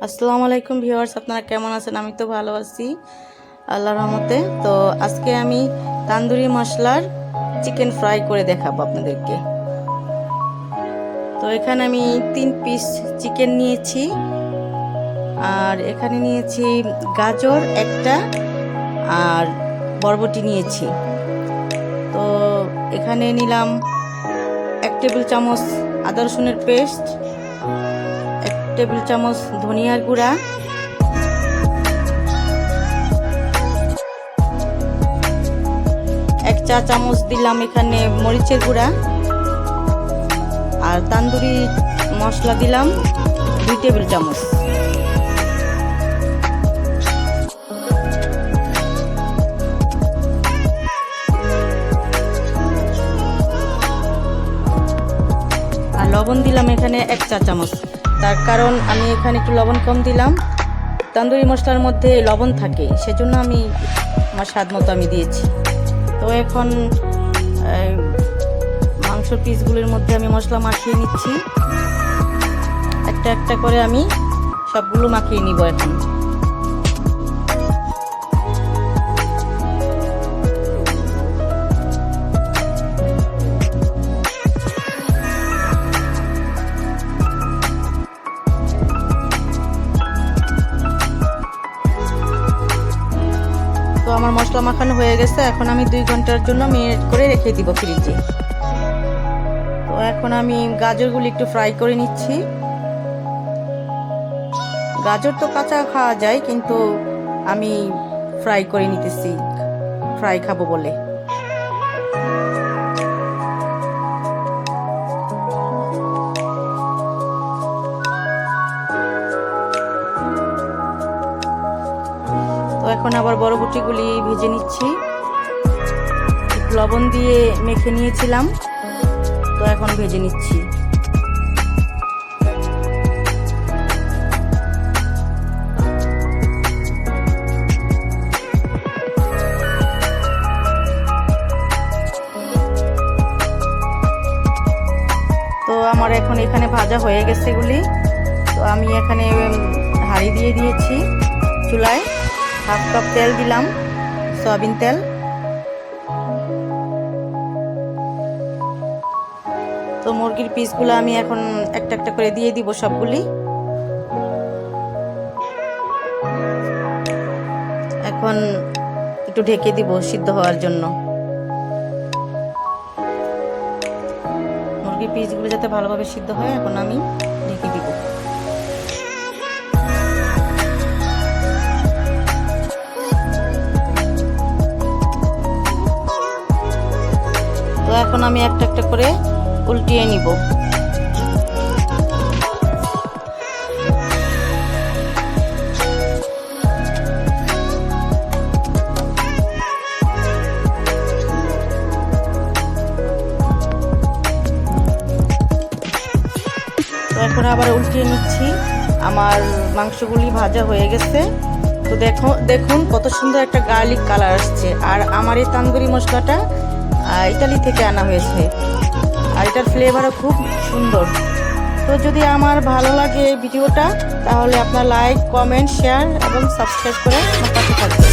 আসসালামু আলাইকুম ভিউয়ার্স, আপনারা কেমন আছেন? আমি তো ভালো আছি আল্লাহর রহমতে। তো আজকে আমি তান্দুরি মশলার চিকেন ফ্রাই করে দেখাবো আপনাদেরকে। তো এখানে আমি 3 পিস চিকেন নিয়েছি, আর এখানে নিয়েছি গাজর একটা, আর বরবটি নিয়েছি। তো এখানে নিলাম 1 টেবিল চামচ আদা রসুনের পেস্ট, 1 টেবিল চামচ ধনিয়ার গুঁড়া, 1 চা চামচ দিলাম এখানে মরিচের গুঁড়া, আর তান্দুরি মশলা দিলাম 2 টেবিল চামচ। আর লবণ দিলাম এখানে 1 চা চামচ। তার কারণ আমি এখানে একটু লবণ কম দিলাম, তান্দুরি মশলার মধ্যে লবণ থাকে, সেজন্য আমি আমার স্বাদ মতো আমি দিয়েছি। তো এখন মাংসর পিসগুলোর মধ্যে আমি মশলা মাখিয়ে নিচ্ছি, একটা একটা করে আমি সবগুলো মাখিয়ে নিব এখন। তো আমার মশলা মাখানো হয়ে গেছে, এখন আমি 2 ঘন্টার জন্য ম্যারিনেট করে রেখে দিব ফ্রিজে। তো এখন আমি গাজরগুলি একটু ফ্রাই করে নিচ্ছি। গাজর তো কাঁচা খাওয়া যায়, কিন্তু আমি ফ্রাই করে নিতেছি, ফ্রাই খাবো বলে। তো এখন আবার বরবটিগুলি ভেজে নিচ্ছি, লবণ দিয়ে মেখে নিয়েছিলাম, তো এখন ভেজে নিচ্ছি। তো আমার এখন এখানে ভাজা হয়ে গেছে এগুলি। তো আমি এখানে হাঁড়ি দিয়ে দিয়েছি চুলায়, 1/2 কাপ তেল দিলাম, সয়াবিন তেল। তো মুরগির পিসগুলো আমি এখন একটা একটা করে দিয়ে দিব সবগুলি। এখন একটু ঢেকে দিব সিদ্ধ হওয়ার জন্য। মুরগির পিসগুলো যাতে ভালোভাবে সিদ্ধ হয়, এখন আমি ঢেকে দিব। তো এখন আমি একটা একটা করে উল্টিয়ে নিব। তো এখন আবার উল্টিয়ে নিচ্ছি। আমার মাংসগুলি ভাজা হয়ে গেছে। তো দেখুন কত সুন্দর একটা গার্লিক কালার আসছে। আর আমার এই তান্দুরি মশলাটা ইতালি থেকে আনা হয়েছে, আর এটার ফ্লেভারও খুব সুন্দর। তো যদি আমার ভালো লাগে ভিডিওটা, তাহলে আপনার লাইক, কমেন্ট, শেয়ার এবং সাবস্ক্রাইব করে আমার পাশে থাকবেন।